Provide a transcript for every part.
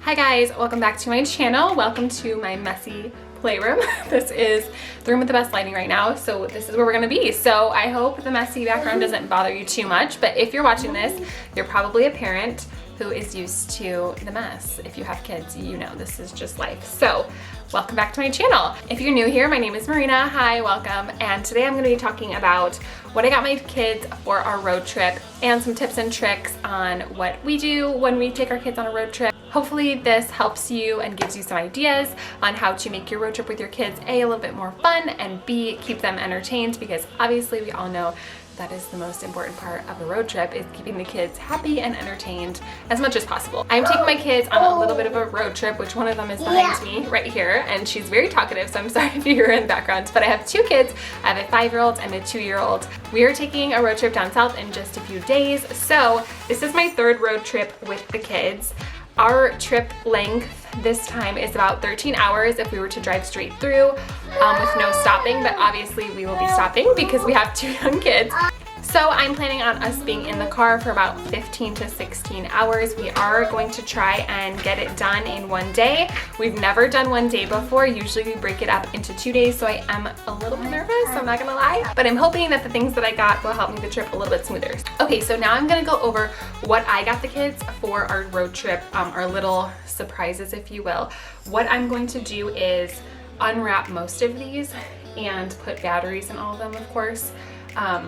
Hi guys, welcome back to my channel. Welcome to my messy playroom. This is the room with the best lighting right now, so this is where we're gonna be. So I hope the messy background doesn't bother you too much, but if you're watching this, you're probably a parent who is used to the mess. If you have kids, you know this is just life. So welcome back to my channel. If you're new here, my name is Marina. Hi, welcome. And today I'm gonna be talking about what I got my kids for our road trip and some tips and tricks on what we do when we take our kids on a road trip. Hopefully this helps you and gives you some ideas on how to make your road trip with your kids A little bit more fun, and B, keep them entertained, because obviously we all know that is the most important part of a road trip, is keeping the kids happy and entertained as much as possible. I'm taking my kids on a little bit of a road trip, which one of them is behind me right here, and she's very talkative, so I'm sorry if you hear her in the background, but I have two kids. I have a 5-year-old and a 2-year-old. We are taking a road trip down south in just a few days, so this is my third road trip with the kids. Our trip length this time is about 13 hours if we were to drive straight through with no stopping, but obviously we will be stopping because we have 2 young kids. So I'm planning on us being in the car for about 15 to 16 hours. We are going to try and get it done in one day. We've never done one day before. Usually we break it up into 2 days, so I am a little bit nervous, I'm not gonna lie. But I'm hoping that the things that I got will help make the trip a little bit smoother. Okay, so now I'm gonna go over what I got the kids for our road trip, our little surprises, if you will. What I'm going to do is unwrap most of these and put batteries in all of them, of course.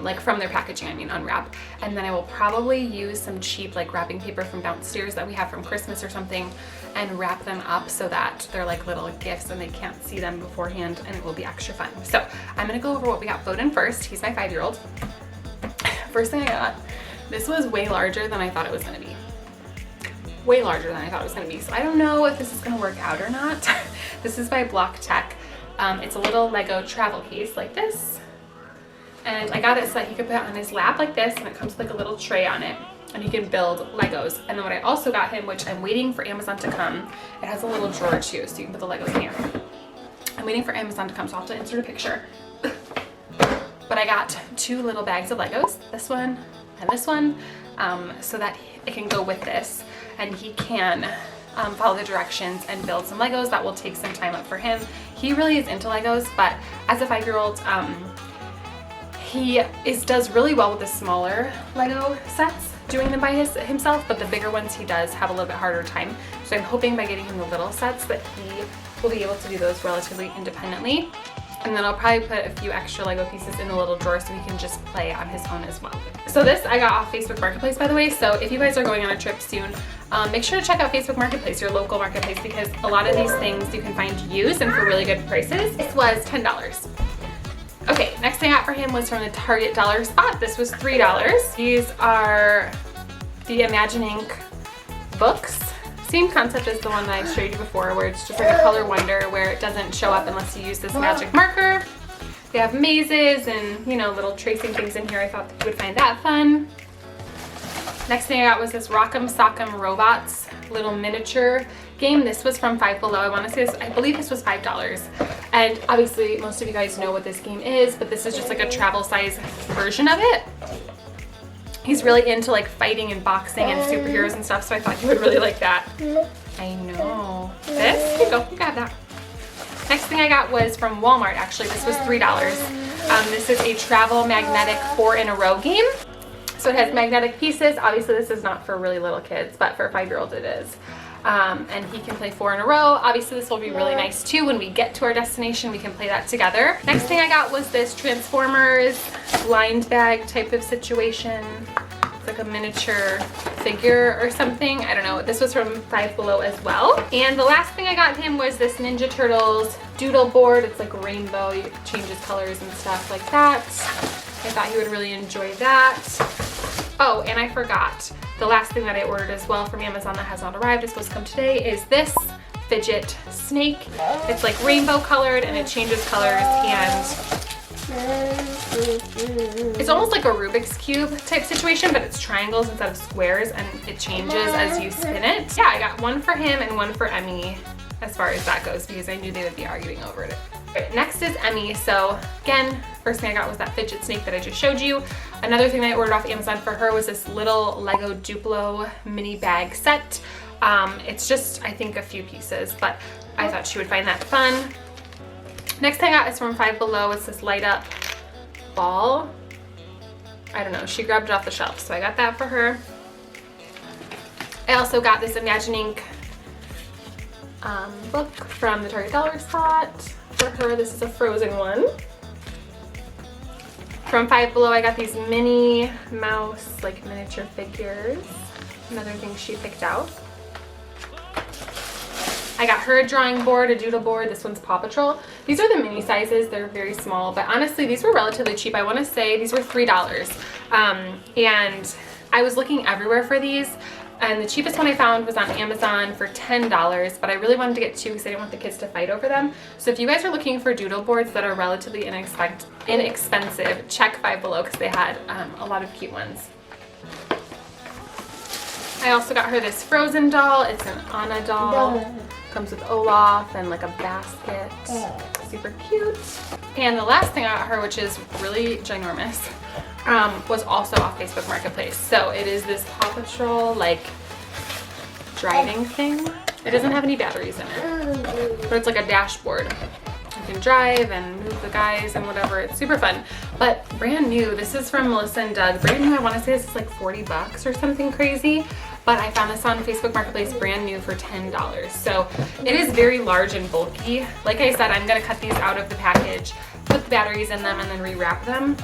Like from their packaging, I mean unwrap. And then I will probably use some cheap like wrapping paper from downstairs that we have from Christmas or something and wrap them up so that they're like little gifts and they can't see them beforehand, and it will be extra fun. So I'm gonna go over what we got Foden first. He's my 5-year-old. First thing I got, this was way larger than I thought it was gonna be. Way larger than I thought it was gonna be. So I don't know if this is gonna work out or not. This is by Block Tech. It's a little Lego travel case like this. And I got it so that he could put it on his lap like this, and it comes with like a little tray on it, and he can build Legos. And then what I also got him, which I'm waiting for Amazon to come, it has a little drawer too, so you can put the Legos in here. I'm waiting for Amazon to come, so I'll have to insert a picture. But I got 2 little bags of Legos, this one and this one, so that it can go with this, and he can follow the directions and build some Legos. That will take some time up for him. He really is into Legos, but as a 5-year-old, he does really well with the smaller Lego sets, doing them by himself, but the bigger ones he does have a little bit harder time. So I'm hoping by getting him the little sets that he will be able to do those relatively independently. And then I'll probably put a few extra Lego pieces in the little drawer so he can just play on his own as well. So this I got off Facebook Marketplace, by the way. So if you guys are going on a trip soon, make sure to check out Facebook Marketplace, your local marketplace, because a lot of these things you can find used and for really good prices. This was $10. Okay, next thing I got for him was from the Target dollar spot. This was $3. These are the Imagining books. Same concept as the one that I showed you before, where it's just like a color wonder where it doesn't show up unless you use this magic marker. They have mazes and, you know, little tracing things in here. I thought you would find that fun. Next thing I got was this Rock'em Sock'em Robots little miniature game. This was from Five Below. I want to say this, I believe this was $5. And obviously most of you guys know what this game is, but this is just like a travel size version of it. He's really into like fighting and boxing and superheroes and stuff, so I thought you would really like that. I know. This? Here you go. You can have that. Next thing I got was from Walmart, actually. This was $3. This is a travel magnetic 4-in-a-row game. So it has magnetic pieces. Obviously this is not for really little kids, but for a 5-year-old it is. And he can play 4 in a row. Obviously this will be really nice too. When we get to our destination, we can play that together. Next thing I got was this Transformers blind bag type of situation. It's like a miniature figure or something. I don't know. This was from Five Below as well. And the last thing I got him was this Ninja Turtles doodle board. It's like rainbow. It changes colors and stuff like that. I thought he would really enjoy that. Oh, and I forgot. The last thing that I ordered as well from Amazon that has not arrived, it's supposed to come today, is this fidget snake. It's like rainbow colored and it changes colors, and it's almost like a Rubik's Cube type situation, but it's triangles instead of squares, and it changes as you spin it. Yeah, I got one for him and one for Emmy as far as that goes, because I knew they would be arguing over it. Right, next is Emmy. So again, first thing I got was that fidget snake that I just showed you. Another thing that I ordered off Amazon for her was this little Lego Duplo mini bag set. It's just, I think, a few pieces, but I thought she would find that fun. Next thing I got is from Five Below. It's this light up ball. I don't know, she grabbed it off the shelf, so I got that for her. I also got this Imagining book from the Toddlers spot for her. This is a Frozen one. From Five Below, I got these Minnie Mouse, like miniature figures. Another thing she picked out. I got her a drawing board, a doodle board. This one's Paw Patrol. These are the mini sizes. They're very small, but honestly, these were relatively cheap. I want to say these were $3. And I was looking everywhere for these, and the cheapest one I found was on Amazon for $10, but I really wanted to get two because I didn't want the kids to fight over them. So if you guys are looking for doodle boards that are relatively inexpensive, check Five Below because they had a lot of cute ones. I also got her this Frozen doll. It's an Anna doll. Comes with Olaf and like a basket. Super cute. And the last thing I got her, which is really ginormous, was also off Facebook Marketplace. So it is this Paw Patrol like driving thing. It doesn't have any batteries in it, but it's like a dashboard. You can drive and move the guys and whatever. It's super fun, but brand new. This is from Melissa and Doug. Brand new. I want to say this is like $40 or something crazy. But I found this on Facebook Marketplace brand new for $10. So it is very large and bulky. Like I said, I'm gonna cut these out of the package, put the batteries in them, and then rewrap them.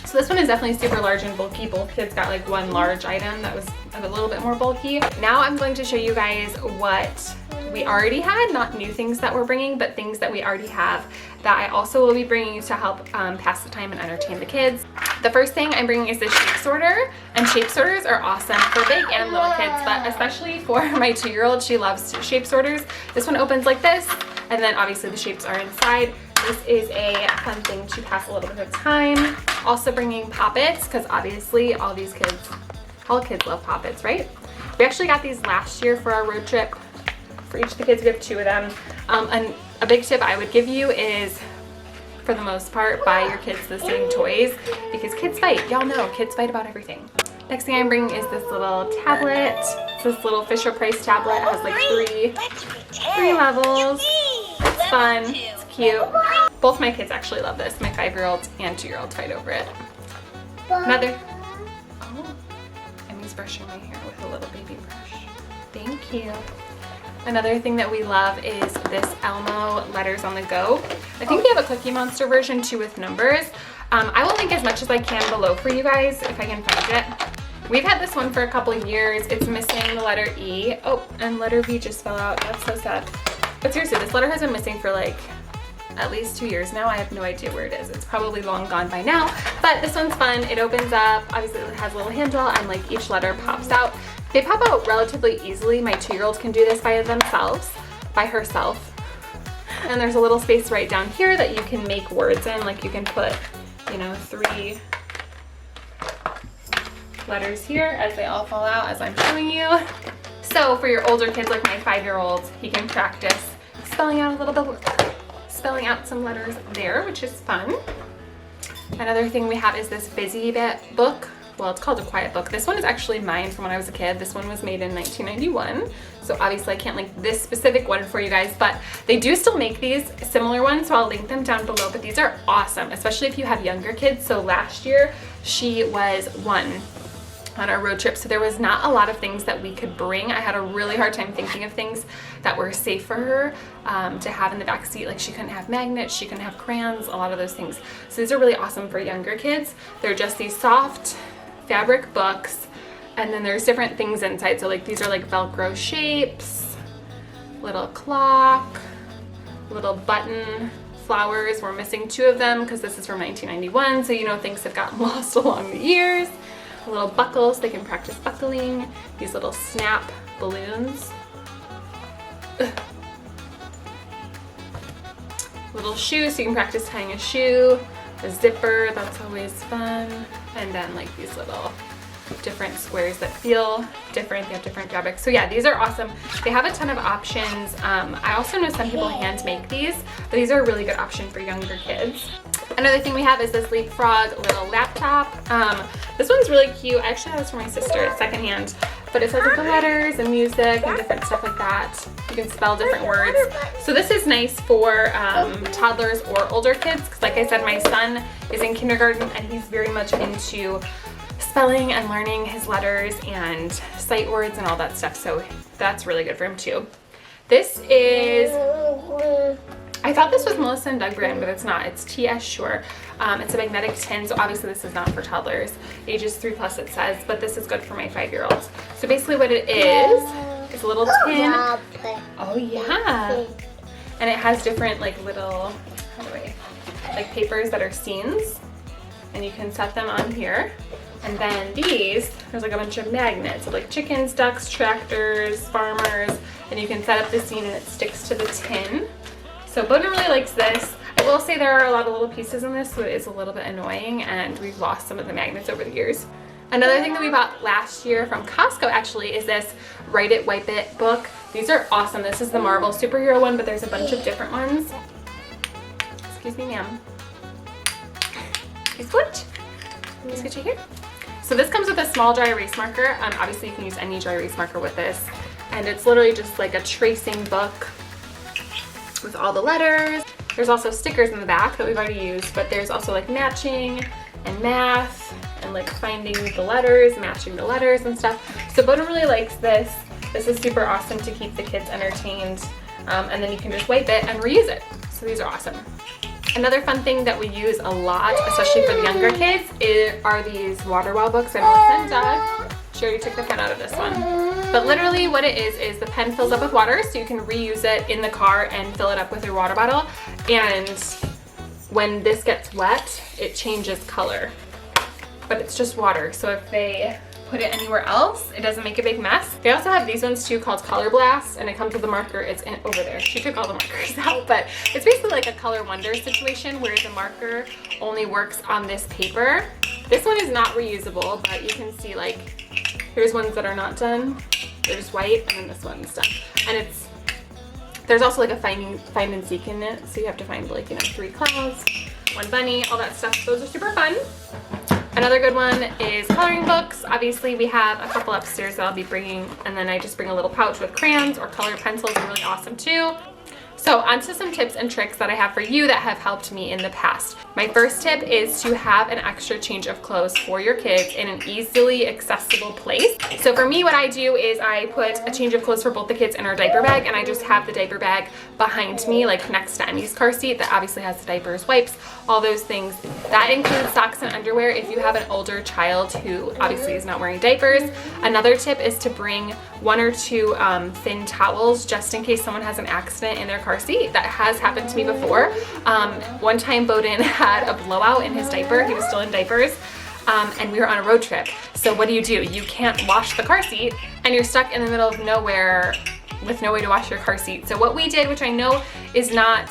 So this one is definitely super large and bulky. Both kids got like one large item that was a little bit more bulky. Now I'm going to show you guys what we already had, not new things that we're bringing, but things that we already have that I also will be bringing to help pass the time and entertain the kids. The first thing I'm bringing is the shape sorter, and shape sorters are awesome for big and little kids, but especially for my 2-year-old, she loves shape sorters. This one opens like this, and then obviously the shapes are inside. This is a fun thing to pass a little bit of time. Also bringing Pop-Its, because obviously all kids love Pop-Its, right? We actually got these last year for our road trip. For each of the kids, we have 2 of them. And a big tip I would give you is, for the most part, buy your kids the same toys because kids fight. Y'all know, kids fight about everything. Next thing I'm bringing is this little tablet. It's this little Fisher-Price tablet. It has like three levels. It's fun. It's cute. Both my kids actually love this. My 5-year-old and 2-year-old fight over it. Another. Oh, Emmy's brushing my hair with a little baby brush. Thank you. Another thing that we love is this Elmo Letters on the Go. I think we have a Cookie Monster version too with numbers. I will link as much as I can below for you guys if I can find it. We've had this one for a couple of years. It's missing the letter E. Oh, and letter V just fell out. That's so sad. But seriously, this letter has been missing for like at least 2 years now. I have no idea where it is. It's probably long gone by now, but this one's fun. It opens up. Obviously it has a little handle and like each letter pops out. They pop out relatively easily. My 2-year-old can do this by herself. And there's a little space right down here that you can make words in. Like you can put, 3 letters here as they all fall out as I'm showing you. So for your older kids like my 5-year-old, he can practice spelling out spelling out some letters there, which is fun. Another thing we have is this Busy Bit book. Well, it's called a quiet book. This one is actually mine from when I was a kid. This one was made in 1991. So obviously I can't link this specific one for you guys, but they do still make these similar ones, so I'll link them down below. But these are awesome, especially if you have younger kids. So last year she was 1 on our road trip, so there was not a lot of things that we could bring. I had a really hard time thinking of things that were safe for her to have in the back seat. Like she couldn't have magnets, she couldn't have crayons, a lot of those things. So these are really awesome for younger kids. They're just these soft fabric books, and then there's different things inside. So like these are like Velcro shapes, little clock, little button flowers. We're missing 2 of them because this is from 1991, so things have gotten lost along the years. Little buckles, they can practice buckling. These little snap balloons. Little shoes, so you can practice tying a shoe. A zipper, that's always fun. And then like these little different squares that feel different. They have different fabrics. So yeah, these are awesome. They have a ton of options. I also know some people hand make these, but these are a really good option for younger kids. Another thing we have is this Leapfrog little laptop. This one's really cute. I actually have this for my sister secondhand, but it says like the letters and music and different stuff like that. You can spell different words. So this is nice for toddlers or older kids, because like I said, my son is in kindergarten and he's very much into spelling and learning his letters and sight words and all that stuff, so that's really good for him too. This is, I thought this was Melissa and Doug brand, but it's not. It's TS Sure. It's a magnetic tin, so obviously this is not for toddlers. Ages 3+ it says, but this is good for my 5-year-olds. So basically what it is a little tin. Oh yeah. And it has different like little, like papers that are scenes, and you can set them on here. And then these, there's like a bunch of magnets, so like chickens, ducks, tractors, farmers, and you can set up the scene and it sticks to the tin. So Bowden really likes this. I will say there are a lot of little pieces in this, so it is a little bit annoying, and we've lost some of the magnets over the years. Another thing that we bought last year from Costco actually is this Write It, Wipe It book. These are awesome. This is the Marvel superhero one, but there's a bunch of different ones. Excuse me, ma'am. Please switch. Please switch here. So this comes with a small dry erase marker. Obviously you can use any dry erase marker with this. And it's literally just like a tracing book with all the letters. There's also stickers in the back that we've already used, but there's also like matching and math and like finding the letters, matching the letters and stuff. So Bowden really likes this. This is super awesome to keep the kids entertained. And then you can just wipe it and reuse it. So these are awesome. Another fun thing that we use a lot, especially for the younger kids, are these water wow books. I know Doug. She already took the pen out of this one. But literally what it is the pen fills up with water, so you can reuse it in the car and fill it up with your water bottle. And when this gets wet, it changes color. But it's just water, so if they put it anywhere else, it doesn't make a big mess. They also have these ones too called Color Blast, and it comes with a marker. It's over there. She took all the markers out, but it's basically like a Color Wonder situation where the marker only works on this paper. This one is not reusable, but you can see like, here's ones that are not done. They're just white, and then this one's done. And there's also like a find and seek in it, so you have to find like, 3 clouds, 1 bunny, all that stuff. Those are super fun. Another good one is coloring books. Obviously we have a couple upstairs that I'll be bringing, and then I just bring a little pouch with crayons or colored pencils. Are really awesome too. So onto some tips and tricks that I have for you that have helped me in the past. My first tip is to have an extra change of clothes for your kids in an easily accessible place. So for me, what I do is I put a change of clothes for both the kids in our diaper bag, and I just have the diaper bag behind me, like next to Emmy's car seat that obviously has the diapers, wipes, all those things. That includes socks and underwear if you have an older child who obviously is not wearing diapers. Another tip is to bring 1 or 2 thin towels just in case someone has an accident in their car seat. That has happened to me before. One time Bowden had a blowout in his diaper. He was still in diapers. And we were on a road trip. So what do? You can't wash the car seat, and you're stuck in the middle of nowhere with no way to wash your car seat. So what we did, which I know is not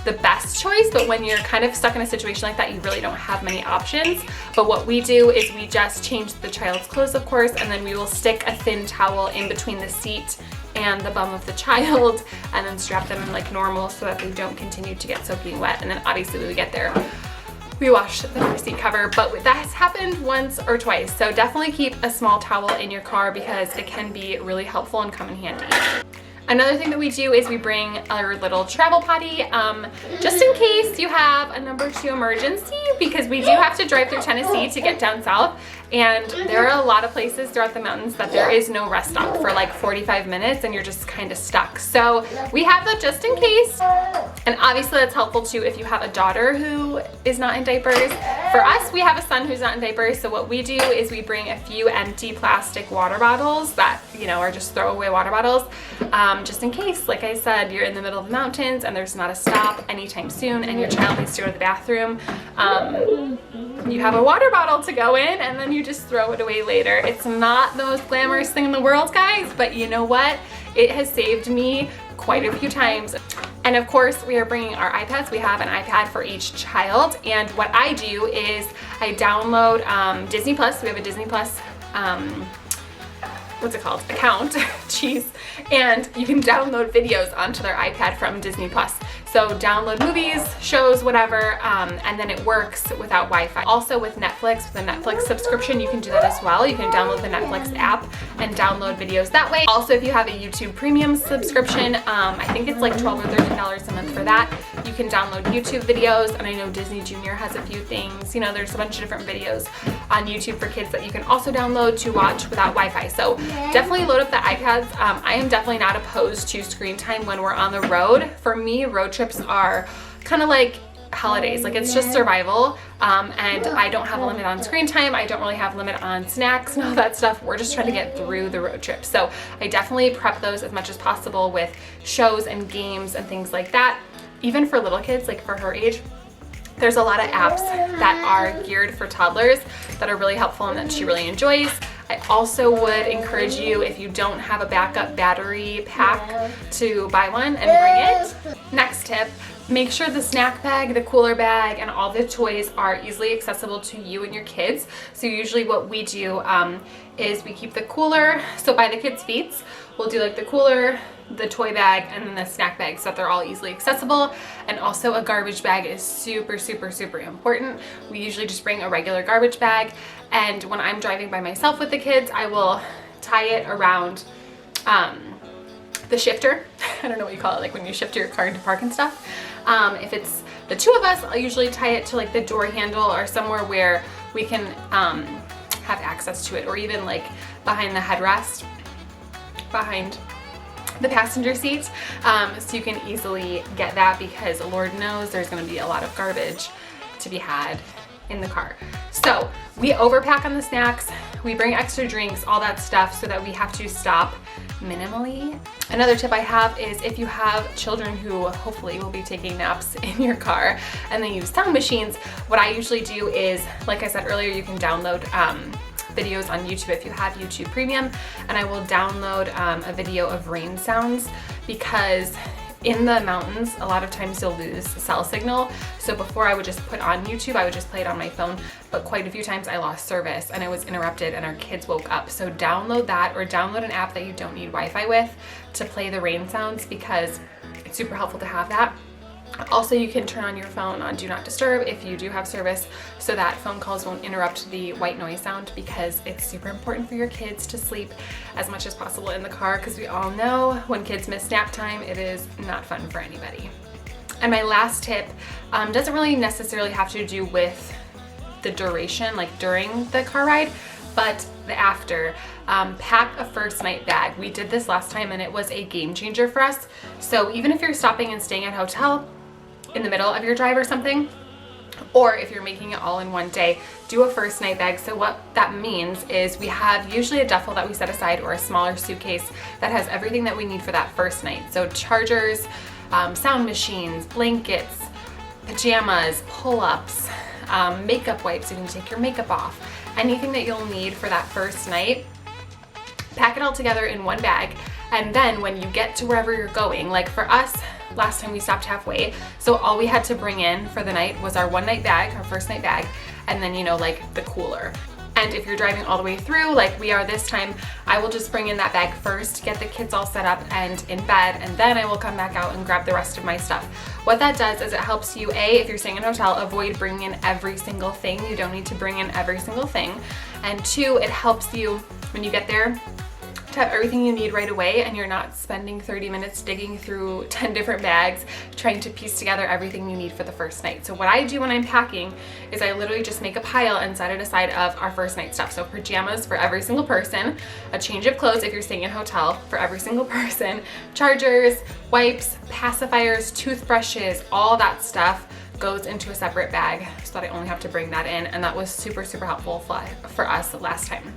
the best choice, but when you're kind of stuck in a situation like that, you really don't have many options. But what we do is we just change the child's clothes, of course, and then we will stick a thin towel in between the seat and the bum of the child, and then strap them in like normal so that they don't continue to get soaking wet. And then obviously when we get there, we wash the car seat cover, but that has happened once or twice. So definitely keep a small towel in your car because it can be really helpful and come in handy. Another thing that we do is we bring our little travel potty, just in case you have a number 2 emergency, because we do have to drive through Tennessee to get down south, and there are a lot of places throughout the mountains that there is no rest stop for like 45 minutes and you're just kind of stuck. So we have that just in case, and obviously that's helpful too if you have a daughter who is not in diapers. For us, we have a son who's not in diapers, so what we do is we bring a few empty plastic water bottles that, are just throwaway water bottles, just in case, like I said, you're in the middle of the mountains and there's not a stop anytime soon and your child needs to go to the bathroom. You have a water bottle to go in, and then you just throw it away later. It's not the most glamorous thing in the world, guys, but you know what? It has saved me quite a few times. And of course, we are bringing our iPads. We have an iPad for each child, and what I do is I download Disney Plus. We have a Disney Plus what's it called? Account. Jeez. And you can download videos onto their iPad from Disney Plus. So download movies, shows, whatever, and then it works without Wi-Fi. Also with Netflix, with a Netflix subscription, you can do that as well. You can download the Netflix app and download videos that way. Also, if you have a YouTube Premium subscription, I think it's like $12 or $13 a month for that. You can download YouTube videos, and I know Disney Junior has a few things. You know, there's a bunch of different videos on YouTube for kids that you can also download to watch without Wi-Fi. So definitely load up the iPads. I am definitely not opposed to screen time when we're on the road. For me, road trips are kind of like holidays, like it's just survival, and I don't have a limit on screen time. I don't really have a limit on snacks and all that stuff. We're just trying to get through the road trip. So I definitely prep those as much as possible with shows and games and things like that. Even for little kids, like for her age, there's a lot of apps that are geared for toddlers that are really helpful and that she really enjoys. I also would encourage you, if you don't have a backup battery pack, to buy one and bring it. Next tip, make sure the snack bag, the cooler bag, and all the toys are easily accessible to you and your kids. So usually what we do is we keep the cooler, so by the kids' feet, we'll do like the cooler, the toy bag, and then the snack bag so that they're all easily accessible. And also a garbage bag is super, super, super important. We usually just bring a regular garbage bag, and when I'm driving by myself with the kids, I will tie it around the shifter. I don't know what you call it, like when you shift your car into park and stuff. If it's the two of us, I'll usually tie it to like the door handle or somewhere where we can have access to it, or even like behind the headrest, behind the passenger seat, so you can easily get that, because Lord knows there's going to be a lot of garbage to be had in the car. So we overpack on the snacks, we bring extra drinks, all that stuff, so that we have to stop minimally. Another tip I have is, if you have children who hopefully will be taking naps in your car and they use sound machines, what I usually do is, like I said earlier, you can download videos on YouTube if you have YouTube Premium, and I will download a video of rain sounds, because in the mountains a lot of times you'll lose cell signal. So before, I would just put on YouTube, I would just play it on my phone, but quite a few times I lost service and I was interrupted and our kids woke up. So download that, or download an app that you don't need Wi-Fi with to play the rain sounds, because it's super helpful to have that. Also, you can turn on your phone on Do Not Disturb if you do have service, so that phone calls won't interrupt the white noise sound, because it's super important for your kids to sleep as much as possible in the car, because we all know when kids miss nap time, it is not fun for anybody. And my last tip doesn't really necessarily have to do with the duration, like during the car ride, but the after. Pack a first night bag. We did this last time and it was a game changer for us. So even if you're stopping and staying at a hotel in the middle of your drive or something, or if you're making it all in one day, do a first night bag. So what that means is, we have usually a duffel that we set aside, or a smaller suitcase that has everything that we need for that first night. So chargers, sound machines, blankets, pajamas, pull-ups, makeup wipes, you can take your makeup off, anything that you'll need for that first night. Pack it all together in one bag, and then when you get to wherever you're going, like for us, last time we stopped halfway, so all we had to bring in for the night was our one night bag, our first night bag, and then, you know, like the cooler. And if you're driving all the way through, like we are this time, I will just bring in that bag first, get the kids all set up and in bed, and then I will come back out and grab the rest of my stuff. What that does is it helps you, A, if you're staying in a hotel, avoid bringing in every single thing. You don't need to bring in every single thing. And two, it helps you, when you get there, to have everything you need right away, and you're not spending 30 minutes digging through 10 different bags trying to piece together everything you need for the first night. So what I do when I'm packing is I literally just make a pile and set it aside of our first night stuff. So pajamas for every single person, a change of clothes if you're staying in a hotel for every single person, chargers, wipes, pacifiers, toothbrushes, all that stuff goes into a separate bag so that I only have to bring that in, and that was super, super helpful for us last time.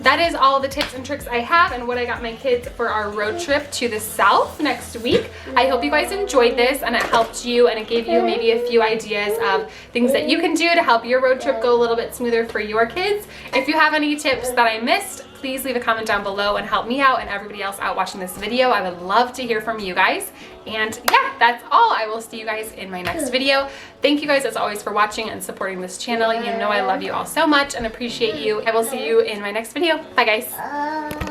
That is all the tips and tricks I have and what I got my kids for our road trip to the south next week. I hope you guys enjoyed this and it helped you, and it gave you maybe a few ideas of things that you can do to help your road trip go a little bit smoother for your kids. If you have any tips that I missed, please leave a comment down below and help me out and everybody else out watching this video. I would love to hear from you guys. And yeah, that's all. I will see you guys in my next video. Thank you guys as always for watching and supporting this channel. You know I love you all so much and appreciate you. I will see you in my next video. Bye guys.